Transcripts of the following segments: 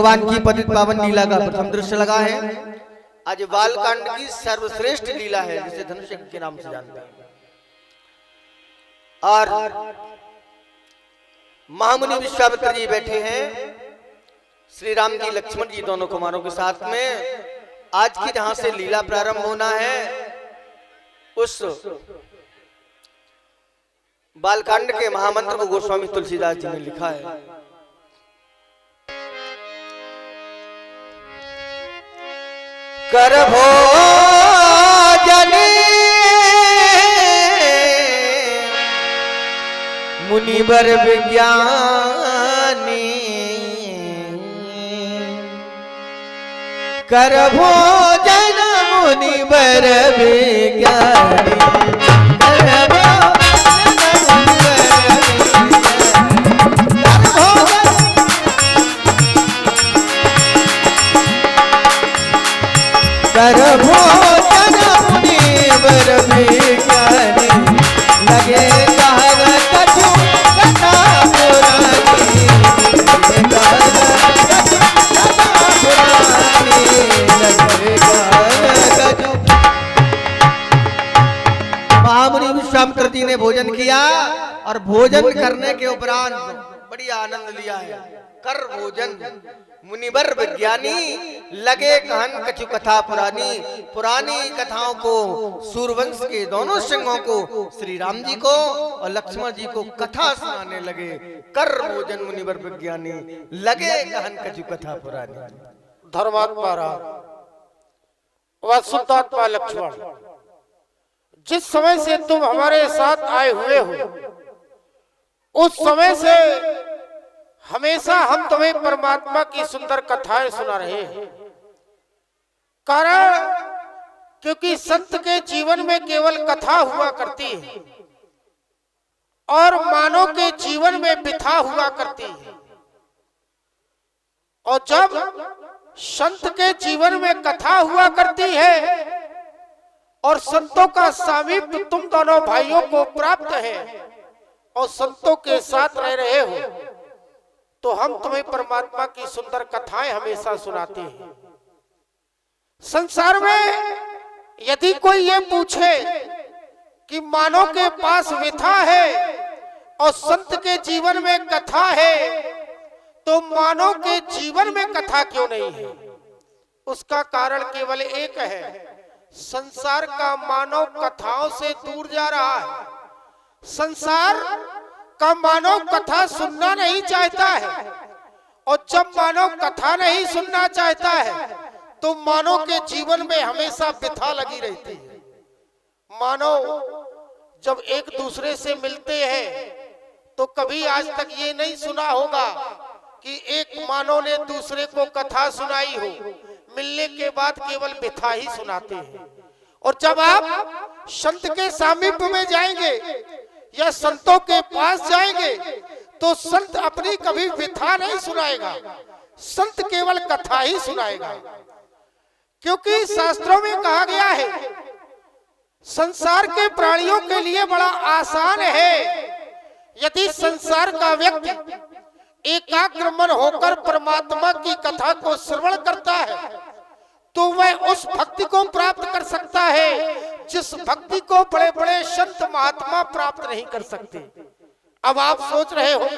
भगवान की पतित पावन लीला का प्रथम दृश्य लगा है। आज बालकांड की सर्वश्रेष्ठ लीला है जिसे धनुष यज्ञ के नाम से जानते हैं। और महामुनि विश्वामित्र जी बैठे हैं श्री राम जी लक्ष्मण जी दोनों कुमारों के साथ में। आज की जहां से लीला प्रारंभ होना है उस बालकांड के महामंत्र को गोस्वामी तुलसीदास जी ने लिखा है। कर भोजन मुनिवर विज्ञानी, कर भोजन मुनिवर विज्ञानी, कर भोजन मुनिवर विज्ञानी, लगे कहर कछु कथा पुरानी, लगे कहर कछु कथा पुरानी, लगे कहर कछु। महामुनि विश्वामित्र जी ने भोजन किया और भोजन करने के उपरांत बड़ी आनंद लिया है। कर भोजन मुनिवर विज्ञानी, लगे कहन कछु कथा पुरानी, पुरानी कथाओं को सूर्यवंश के दोनों सिंहों को श्री राम जी को और लक्ष्मण जी को कथा सुनाने लगे। कर भोजन मुनिवर विज्ञानी, लगे कहन कछु कथा पुरानी। धर्मात्मा राम व शुद्धात्मा लक्ष्मण, जिस समय से तुम हमारे साथ आए हुए हो उस समय से हमेशा हम तुम्हें परमात्मा की सुंदर कथाएं सुना रहे हैं। कारण क्योंकि संत के जीवन में केवल कथा हुआ करती है और मानव के जीवन में व्यथा हुआ करती है। और जब संत के जीवन में कथा हुआ करती है और संतों का सामीप्य तुम दोनों भाइयों को प्राप्त है और संतों के साथ रह रहे हो, तो हम तुम्हें परमात्मा की सुंदर कथाएं हमेशा सुनाते हैं। संसार में यदि कोई ये पूछे कि मानव के पास व्यथा है और संत के जीवन में कथा है, तो मानव के जीवन में कथा क्यों नहीं है? उसका कारण केवल एक है, संसार का मानव कथाओं से दूर जा रहा है। संसार का मानव कथा सुनना नहीं चाहता है और जब मानव कथा नहीं सुनना चाहता है तो मानव के जीवन में हमेशा व्यथा लगी रहती है। मानव जब एक दूसरे से मिलते हैं तो कभी आज तक ये नहीं सुना होगा कि एक मानव ने दूसरे को कथा सुनाई हो। मिलने के बाद केवल व्यथा ही सुनाते हैं। और जब आप संत के सामीप्य में जाएंगे या संतों के पास जाएंगे तो संत अपनी कभी व्यथा नहीं सुनाएगा, संत केवल कथा ही सुनाएगा। क्योंकि शास्त्रों में कहा गया है संसार के प्राणियों के लिए बड़ा आसान है यदि संसार का व्यक्ति एकाग्र मन होकर परमात्मा की कथा को श्रवण करता है तो वह उस भक्ति को प्राप्त कर सकता है जिस भक्ति को बड़े बड़े संत महात्मा प्राप्त नहीं कर सकते। अब आप सोच रहे हो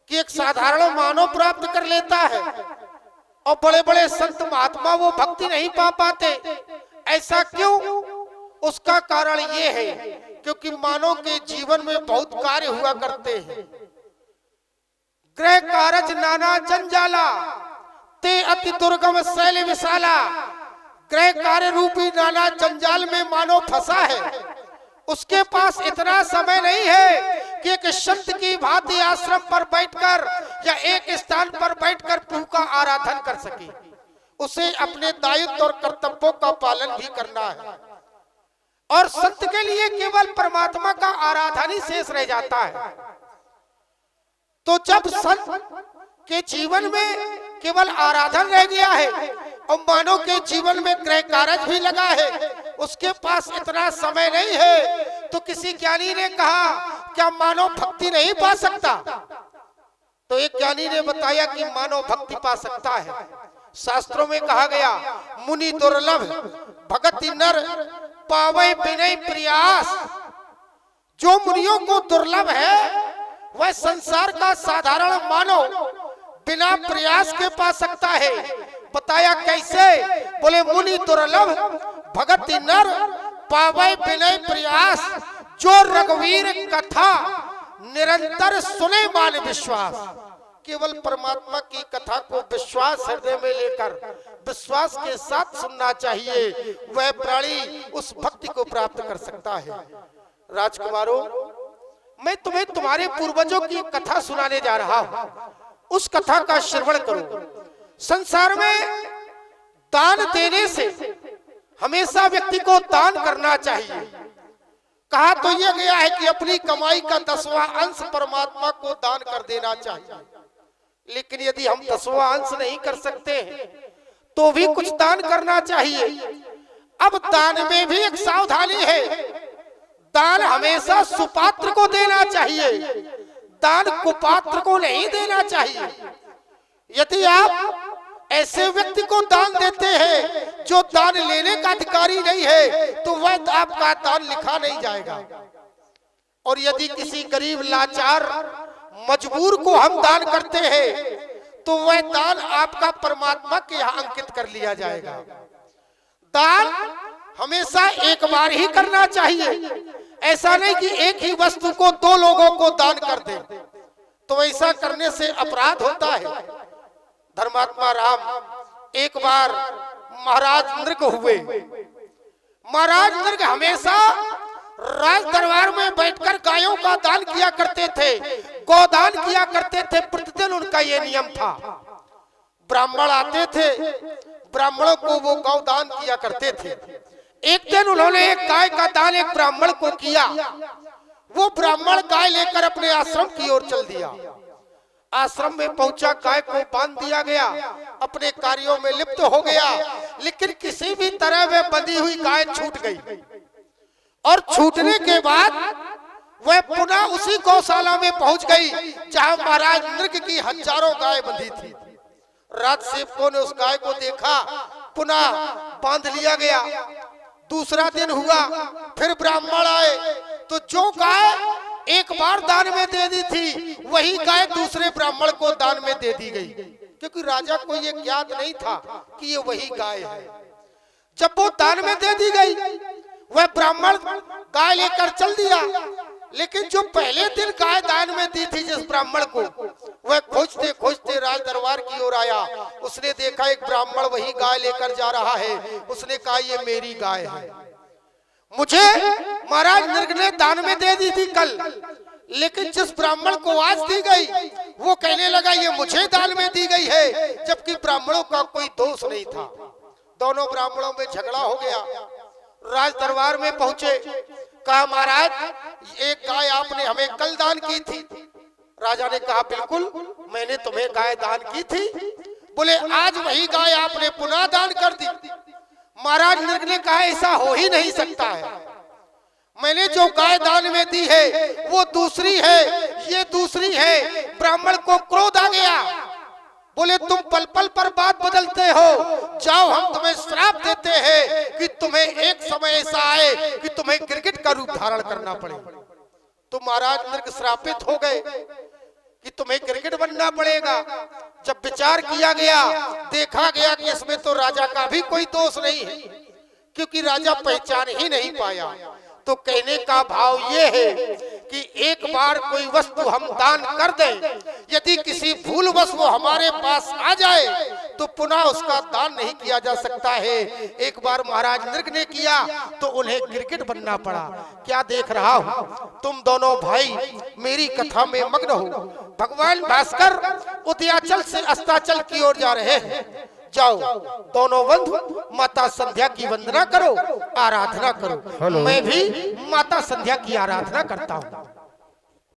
कि एक साधारण मानव प्राप्त कर लेता है और बड़े बड़े संत महात्मा वो भक्ति नहीं पा पाते, ऐसा क्यों? उसका कारण ये है क्योंकि मानव के जीवन में बहुत कार्य हुआ करते हैं। गृह कारज नाना जंजाला ते अति दुर्गम शैल विशाला, गृह कार्य रूपी नाना जंजाल में मानव फंसा है। उसके पास इतना समय नहीं है कि एक संत की भांति आश्रम पर बैठकर या एक स्थान पर बैठकर प्रभु का आराधन कर सके। उसे अपने दायित्व और कर्तव्यों का पालन भी करना है और संत के लिए केवल परमात्मा का आराधन ही शेष रह जाता है। तो जब संत के जीवन में केवल आराधन रह गया है और मानव के जीवन में गृह कार्य भी लगा है, उसके पास इतना समय नहीं है, तो किसी ज्ञानी ने कहा क्या मानव भक्ति नहीं पा सकता? तो एक ज्ञानी ने बताया कि मानव भक्ति पा सकता है। शास्त्रों में कहा गया, मुनि दुर्लभ भगत नर पावे बिनय प्रयास। जो मुनियों को दुर्लभ है वह संसार का साधारण मानव बिना प्रयास के पा सकता है। बताया कैसे? बोले मुनि दुर्लभ भगत नर पावे बिनय प्रयास। जो रघुवीर कथा निरंतर सुने मान विश्वास। केवल परमात्मा की कथा को विश्वास हृदय में लेकर विश्वास के साथ सुनना चाहिए, वह प्राणी उस भक्ति को प्राप्त कर सकता है। राजकुमारों, मैं तुम्हें तुम्हारे पूर्वजों की कथा सुनाने जा रहा हूं। उस कथा का श्रवण करो। संसार में दान देने से हमेशा व्यक्ति को दान करना चाहिए। कहा तो यह गया है कि अपनी कमाई का 10वां अंश परमात्मा को दान कर देना चाहिए। लेकिन यदि हम 10वां अंश नहीं कर सकते तो भी कुछ दान करना चाहिए। अब दान में भी एक सावधानी है। दान हमेशा सुपात्र को देना चाहिए, दान कुपात्र को नहीं देना चाहिए। यदि आप ऐसे व्यक्ति को दान देते हैं जो दान लेने का अधिकारी नहीं है, तो वह आपका दान लिखा नहीं जाएगा। और यदि किसी गरीब लाचार मजबूर को हम दान करते हैं तो वह दान आपका परमात्मा के यहाँ अंकित कर लिया जाएगा। दान हमेशा एक बार ही करना चाहिए। ऐसा नहीं कि एक ही वस्तु को 2 लोगों को दान कर दे, तो ऐसा करने से अपराध होता है। धर्मात्मा राम एक बार महाराज नृग हुए। महाराज नृग हमेशा राज दरबार में बैठकर गायों का दान किया करते थे, गोदान किया करते थे। प्रतिदिन उनका ये नियम था। ब्राह्मण आते थे, ब्राह्मणों को वो गौदान किया करते थे। एक दिन उन्होंने एक गाय का दान एक ब्राह्मण को किया। वो ब्राह्मण गाय लेकर अपने आश्रम की ओर चल दिया। आश्रम में पहुंचा, गाय को बांध दिया गया, अपने कार्यों में लिप्त हो गया। लेकिन किसी भी तरह वह बंधी हुई गाय छूट गई। और छूटने के बाद वह पुनः उसी गौशाला में पहुंच गई जहां महाराज नृग की हजारों गाय बंधी थी। राजसेवकों ने उस गाय को देखा, पुनः बांध लिया गया। दूसरा दिन हुआ, फिर ब्राह्मण आए, तो जो गाय एक बार दान में दे दी थी वही गाय दूसरे ब्राह्मण को दान में दे दी गई, क्योंकि राजा को ये ज्ञात नहीं था कि ये वही गाय है। जब वो दान में दे दी गई, वह ब्राह्मण गाय लेकर चल दिया। लेकिन जो पहले दिन गाय दान में दी थी जिस ब्राह्मण को, वह खोजते खोजते राज दरबार की ओर आया। उसने देखा एक ब्राह्मण वही गाय लेकर जा रहा है। उसने कहा ये मेरी गाय है, मुझे महाराज नृग ने दान में दे दी थी कल, लेकिन जिस ब्राह्मण को आज दी गई वो कहने लगा ये मुझे दान में दी गई है, जबकि ब्राह्मणों का कोई दोष नहीं था। दोनों ब्राह्मणों में झगड़ा हो गया। राज दरबार में पहुंचे, कहा महाराज एक गाय आपने हमें कल दान की थी। राजा ने कहा बिल्कुल, मैंने तुम्हें गाय दान की थी। बोले आज वही गाय आपने पुनः दान कर दी। महाराज नृग ने कहा ऐसा हो ही नहीं सकता है। मैंने जो गाय दान में दी है वो दूसरी है, ये दूसरी है। ब्राह्मण को क्रोध आ गया। बोले तुम पल पल पर बात बदलते हो, जाओ हम तुम्हें श्राप देते हैं कि तुम्हें एक समय ऐसा आए कि तुम्हें गिरगिट का रूप धारण करना पड़े। तो महाराज नृग श्रापित हो गए कि तुम्हें गिरगिट बनना पड़ेगा। जब विचार किया गया, देखा गया कि इसमें तो राजा का भी कोई दोष नहीं है, क्योंकि राजा पहचान ही नहीं पाया। तो कहने का भाव ये है कि एक बार कोई वस्तु हम दान कर दें, यदि किसी भूलवश वो हमारे पास आ जाए तो पुनः उसका दान नहीं किया जा सकता है। एक बार महाराज नृग ने किया तो उन्हें गिरगिट बनना पड़ा। क्या देख रहा हूं, तुम दोनों भाई मेरी कथा में मग्न हो। भगवान भास्कर उदयाचल से अस्ताचल की ओर जा रहे हैं। जाओ दोनों बंधु माता संध्या की वंदना करो, आराधना करो। मैं भी माता संध्या की आराधना करता हूँ।